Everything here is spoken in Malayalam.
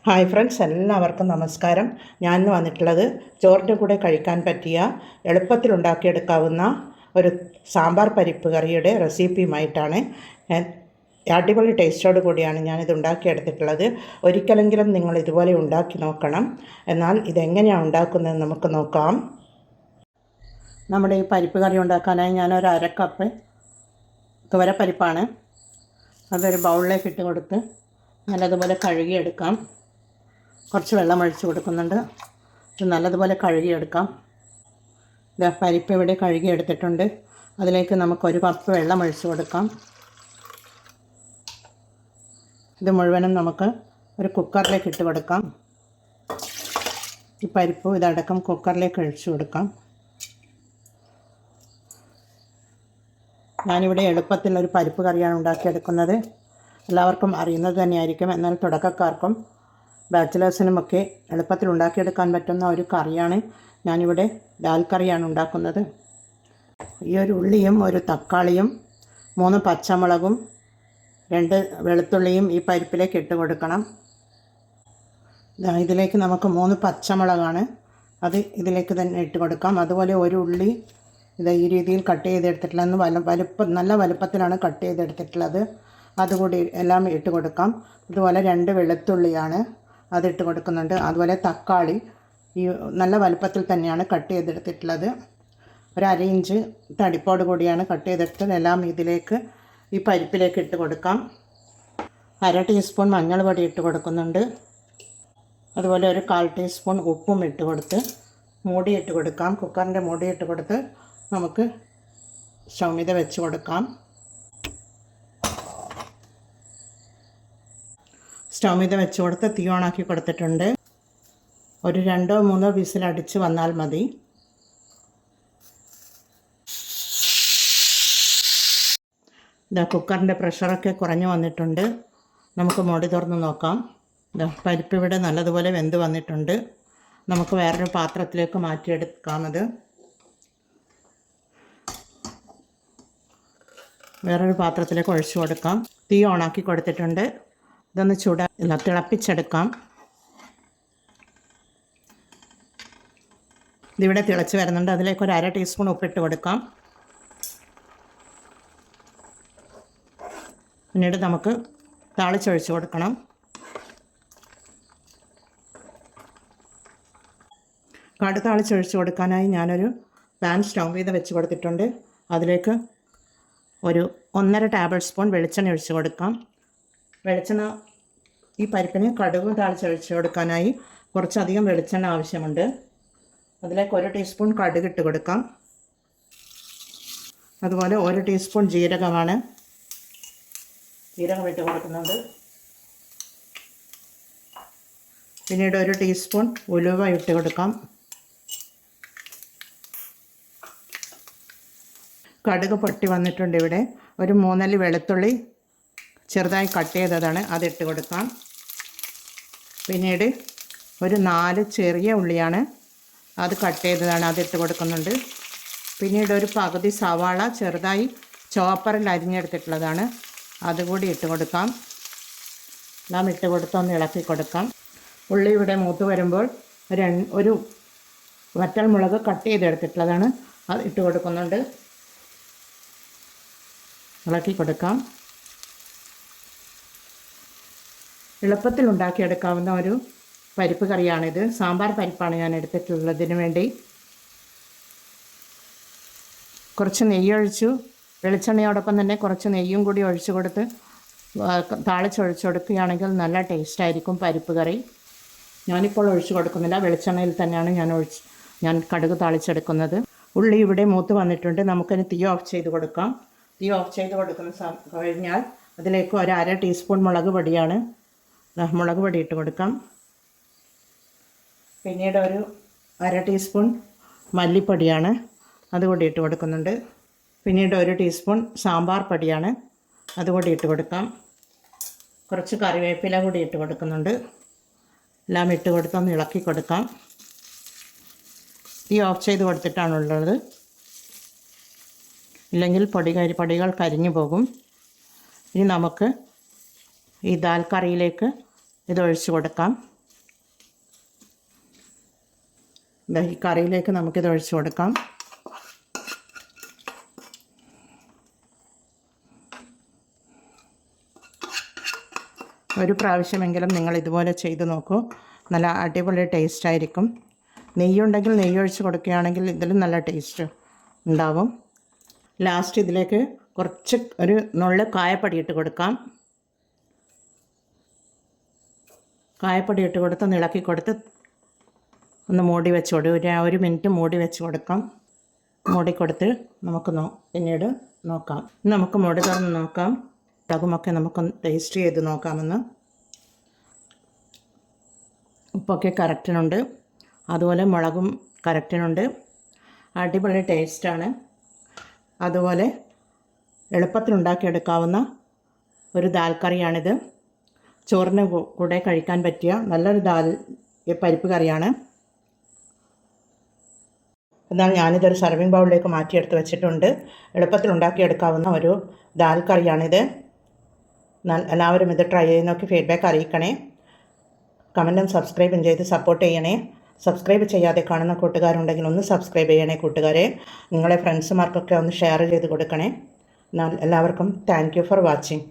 ഹായ് ഫ്രണ്ട്സ്, എല്ലാവർക്കും നമസ്കാരം. ഞാൻ ഇന്ന് വന്നിട്ടുള്ളത് ചോറിൻ്റെ കൂടെ കഴിക്കാൻ പറ്റിയ എളുപ്പത്തിൽ ഉണ്ടാക്കിയെടുക്കാവുന്ന ഒരു സാമ്പാർ പരിപ്പ് കറിയുടെ റെസിപ്പിയുമായിട്ടാണ്. അടിപൊളി ടേസ്റ്റോട് കൂടിയാണ് ഞാനിത് ഉണ്ടാക്കിയെടുത്തിട്ടുള്ളത്. ഒരിക്കലെങ്കിലും നിങ്ങൾ ഇതുപോലെ ഉണ്ടാക്കി നോക്കണം. എന്നാൽ ഇതെങ്ങനെയാണ് ഉണ്ടാക്കുന്നതെന്ന് നമുക്ക് നോക്കാം. നമ്മുടെ ഈ പരിപ്പ് കറി ഉണ്ടാക്കാനായി ഞാനൊരു അരക്കപ്പ് തുവരപ്പരിപ്പാണ്. അതൊരു ബൗളിലേക്ക് ഇട്ട് കൊടുത്ത് നല്ലതുപോലെ കഴുകിയെടുക്കാം. കുറച്ച് വെള്ളം ഒഴിച്ച് കൊടുക്കുന്നുണ്ട്. ഇത് നല്ലതുപോലെ കഴുകിയെടുക്കാം. പരിപ്പ് ഇവിടെ കഴുകിയെടുത്തിട്ടുണ്ട്. അതിലേക്ക് നമുക്കൊരു കപ്പ് വെള്ളം ഒഴിച്ച് കൊടുക്കാം. ഇത് മുഴുവനും നമുക്ക് ഒരു കുക്കറിലേക്ക് ഇട്ട് കൊടുക്കാം. ഈ പരിപ്പ് ഇതടക്കം കുക്കറിലേക്ക് ഒഴിച്ച് കൊടുക്കാം. ഞാനിവിടെ എളുപ്പത്തിൽ ഒരു പരിപ്പ് കറിയാണ് ഉണ്ടാക്കിയെടുക്കുന്നത്. എല്ലാവർക്കും അറിയുന്നത് തന്നെയായിരിക്കും. എന്നാൽ തുടക്കക്കാർക്കും ബാച്ചിലേഴ്സിനുമൊക്കെ എളുപ്പത്തിൽ ഉണ്ടാക്കിയെടുക്കാൻ പറ്റുന്ന ഒരു കറിയാണ്. ഞാനിവിടെ ദാൽ കറിയാണ് ഉണ്ടാക്കുന്നത്. ഈ ഒരു ഉള്ളിയും ഒരു തക്കാളിയും 3 പച്ചമുളകും 2 വെളുത്തുള്ളിയും ഈ പരിപ്പിലേക്ക് ഇട്ട് കൊടുക്കണം. ഇതിലേക്ക് നമുക്ക് 3 പച്ചമുളകാണ്, അത് ഇതിലേക്ക് തന്നെ ഇട്ട് കൊടുക്കാം. അതുപോലെ ഒരു ഉള്ളി ഇത് ഈ രീതിയിൽ കട്ട് ചെയ്തെടുത്തിട്ടുള്ളത്. നല്ല വലുപ്പത്തിലാണ് കട്ട് ചെയ്തെടുത്തിട്ടുള്ളത്. അതുകൂടി എല്ലാം ഇട്ട് കൊടുക്കാം. അതുപോലെ 2 വെളുത്തുള്ളിയാണ്, അതിട്ട് കൊടുക്കുന്നുണ്ട്. അതുപോലെ തക്കാളി ഈ നല്ല വലുപ്പത്തിൽ തന്നെയാണ് കട്ട് ചെയ്തെടുത്തിട്ടുള്ളത്. ഒരു 1/2 ഇഞ്ച് തടിപ്പോട് കൂടിയാണ് കട്ട് ചെയ്തെടുത്തത്. എല്ലാം ഇതിലേക്ക് ഈ പരിപ്പിലേക്ക് ഇട്ട് കൊടുക്കാം. 1/2 ടീസ്പൂൺ മഞ്ഞൾ പൊടി ഇട്ട് കൊടുക്കുന്നുണ്ട്. അതുപോലെ ഒരു 1/4 ടീസ്പൂൺ ഉപ്പും ഇട്ട് കൊടുത്ത് മൂടിയിട്ട് കൊടുക്കാം. കുക്കറിൻ്റെ മൂടിയിട്ട് കൊടുത്ത് നമുക്ക് സ്റ്റൗ മീതെ വെച്ച് കൊടുക്കാം. സ്റ്റൗ മീതെ വെച്ച് കൊടുത്ത് തീ ഓണാക്കി കൊടുത്തിട്ടുണ്ട്. ഒരു 2-3 വിസിലടിച്ച് വന്നാൽ മതി. കുക്കറിൻ്റെ പ്രഷറൊക്കെ കുറഞ്ഞു വന്നിട്ടുണ്ട്. നമുക്ക് മൂടി തുറന്ന് നോക്കാം. പരിപ്പ് ഇവിടെ നല്ലതുപോലെ വെന്ത് വന്നിട്ടുണ്ട്. നമുക്ക് വേറൊരു പാത്രത്തിലേക്ക് മാറ്റിയെടുക്കാമത്. വേറൊരു പാത്രത്തിലേക്ക് ഒഴിച്ചു കൊടുക്കാം. തീ ഓണാക്കി കൊടുത്തിട്ടുണ്ട്. ഇതൊന്ന് തിളപ്പിച്ചെടുക്കാം. ഇതിവിടെ തിളച്ച് വരുന്നുണ്ട്. അതിലേക്ക് ഒരു 1/2 ടീസ്പൂൺ ഉപ്പിട്ട് കൊടുക്കാം. പിന്നീട് നമുക്ക് താളിച്ചൊഴിച്ച് കൊടുക്കണം. കടുക് താളിച്ചൊഴിച്ച് കൊടുക്കാനായി ഞാനൊരു പാൻ സ്റ്റൗ മീതെ വെച്ച് കൊടുത്തിട്ടുണ്ട്. അതിലേക്ക് ഒരു 1.5 ടേബിൾ സ്പൂൺ വെളിച്ചെണ്ണ ഒഴിച്ച് കൊടുക്കാം. വെളിച്ചെണ്ണ ഈ പരിപ്പിന് കടുകും താളിച്ചൊഴിച്ച് കൊടുക്കാനായി കുറച്ചധികം വെളിച്ചെണ്ണ ആവശ്യമുണ്ട്. അതിലേക്ക് 1 ടീസ്പൂൺ കടുക് ഇട്ട് കൊടുക്കാം. അതുപോലെ 1 ടീസ്പൂൺ ജീരകം ഇട്ട് കൊടുക്കുന്നുണ്ട്. പിന്നീട് 1 ടീസ്പൂൺ ഉലുവ ഇട്ട് കൊടുക്കാം. കടുക് പൊട്ടി വന്നിട്ടുണ്ട്. ഇവിടെ ഒരു 3 അല്ലി വെളുത്തുള്ളി ചെറുതായി കട്ട് ചെയ്തതാണ്, അതിട്ട് കൊടുക്കാം. പിന്നീട് ഒരു 4 ചെറിയ ഉള്ളിയാണ്, അത് കട്ട് ചെയ്തതാണ്, അതിട്ട് കൊടുക്കുന്നുണ്ട്. പിന്നീട് ഒരു പകുതി സവാള ചെറുതായി ചോപ്പറിൽ അരിഞ്ഞെടുത്തിട്ടുള്ളതാണ്, അതുകൂടി ഇട്ട് കൊടുക്കാം. എല്ലാം ഇട്ട് കൊടുത്തൊന്ന് ഇളക്കി കൊടുക്കാം. ഉള്ളി ഇവിടെ മൂത്ത് വരുമ്പോൾ ഒരു വറ്റൽമുളക് കട്ട് ചെയ്തെടുത്തിട്ടുള്ളതാണ്, അത് ഇട്ട് കൊടുക്കുന്നുണ്ട്. ഇളക്കി കൊടുക്കാം. എളുപ്പത്തിൽ ഉണ്ടാക്കിയെടുക്കാവുന്ന ഒരു പരിപ്പ് കറിയാണിത്. സാമ്പാർ പരിപ്പാണ് ഞാൻ എടുത്തിട്ടുള്ളതിന് വേണ്ടി. കുറച്ച് നെയ്യ് ഒഴിച്ചു, വെളിച്ചെണ്ണയോടൊപ്പം തന്നെ കുറച്ച് നെയ്യും കൂടി ഒഴിച്ചു കൊടുത്ത് താളിച്ചൊഴിച്ച് കൊടുക്കുകയാണെങ്കിൽ നല്ല ടേസ്റ്റായിരിക്കും പരിപ്പ് കറി. ഞാനിപ്പോൾ ഒഴിച്ചു കൊടുക്കുന്നില്ല, വെളിച്ചെണ്ണയിൽ തന്നെയാണ് ഞാൻ കടുക് താളിച്ചെടുക്കുന്നത്. ഉള്ളി ഇവിടെ മൂത്ത് വന്നിട്ടുണ്ട്. നമുക്കിനി തീ ഓഫ് ചെയ്ത് കൊടുക്കാം. തീ ഓഫ് ചെയ്ത് കൊടുക്കുന്ന കഴിഞ്ഞാൽ അതിലേക്ക് ഒരു 1/2 ടീസ്പൂൺ മുളക് പൊടി ഇട്ട് കൊടുക്കാം. പിന്നീട് ഒരു 1/2 ടീസ്പൂൺ മല്ലിപ്പൊടിയാണ്, അതുകൂടി ഇട്ട് കൊടുക്കുന്നുണ്ട്. പിന്നീട് 1 ടീസ്പൂൺ സാമ്പാർ പൊടിയാണ്, അതുകൂടി ഇട്ട് കൊടുക്കാം. കുറച്ച് കറിവേപ്പില കൂടി ഇട്ട് കൊടുക്കുന്നുണ്ട്. എല്ലാം ഇട്ട് കൊടുത്തൊന്ന് ഇളക്കി കൊടുക്കാം. തീ ഓഫ് ചെയ്ത് കൊടുത്തിട്ടാണുള്ളത്, ഇല്ലെങ്കിൽ പൊടികൾ കരിഞ്ഞു പോകും. ഇനി നമുക്ക് ഈ ദാൽ കറിയിലേക്ക് ഇതൊഴിച്ച് കൊടുക്കാം. ഈ കറിയിലേക്ക് നമുക്കിത് ഒഴിച്ചു കൊടുക്കാം. ഒരു പ്രാവശ്യമെങ്കിലും നിങ്ങൾ ഇതുപോലെ ചെയ്ത് നോക്കൂ. നല്ല അടിപൊളി ടേസ്റ്റ് ആയിരിക്കും. നെയ്യുണ്ടെങ്കിൽ നെയ്യ് ഒഴിച്ച് കൊടുക്കുകയാണെങ്കിൽ ഇതിലും നല്ല ടേസ്റ്റ് ഉണ്ടാവും. ലാസ്റ്റ് ഇതിലേക്ക് കുറച്ച് ഒരു നുള്ള് കായപ്പൊടി ഇട്ട് കൊടുക്കാം. കായപ്പൊടി ഇട്ട് കൊടുത്ത് ഇളക്കി കൊടുത്ത് ഒന്ന് മൂടി വെച്ച് ഒരു മിനിറ്റ് മൂടി വെച്ച് കൊടുക്കാം. മൂടിക്കൊടുത്ത് നമുക്ക് പിന്നീട് നോക്കാം. നമുക്ക് മൂടി തുറന്ന് നോക്കാം. മുളകുമൊക്കെ നമുക്ക് ടേസ്റ്റ് ചെയ്ത് നോക്കാമെന്ന്. ഉപ്പൊക്കെ കറക്റ്റിനുണ്ട്, അതുപോലെ മുളകും കറക്റ്റിനുണ്ട്. അടിപൊളി ടേസ്റ്റാണ്. അതുപോലെ എളുപ്പത്തിൽ ഉണ്ടാക്കിയെടുക്കാവുന്ന ഒരു ദാൽ കറിയാണിത്. ചോറിന് കൂടെ കഴിക്കാൻ പറ്റിയ നല്ലൊരു പരിപ്പ് കറിയാണ്. എന്നാൽ ഞാനിതൊരു സർവിങ് ബൗളിലേക്ക് മാറ്റിയെടുത്ത് വെച്ചിട്ടുണ്ട്. എളുപ്പത്തിൽ ഉണ്ടാക്കിയെടുക്കാവുന്ന ഒരു ദാൽ കറിയാണിത്. എല്ലാവരും ഇത് ട്രൈ ചെയ്ത് നോക്കി ഫീഡ്ബാക്ക് അറിയിക്കണേ. കമൻറ്റും സബ്സ്ക്രൈബും ചെയ്ത് സപ്പോർട്ട് ചെയ്യണേ. സബ്സ്ക്രൈബ് ചെയ്യാതെ കാണുന്ന കൂട്ടുകാരുണ്ടെങ്കിൽ ഒന്ന് സബ്സ്ക്രൈബ് ചെയ്യണേ കൂട്ടുകാരെ. നിങ്ങളെ ഫ്രണ്ട്സുമാർക്കൊക്കെ ഒന്ന് ഷെയർ ചെയ്ത് കൊടുക്കണേ. എന്നാൽ എല്ലാവർക്കും താങ്ക് യു ഫോർ വാച്ചിങ്.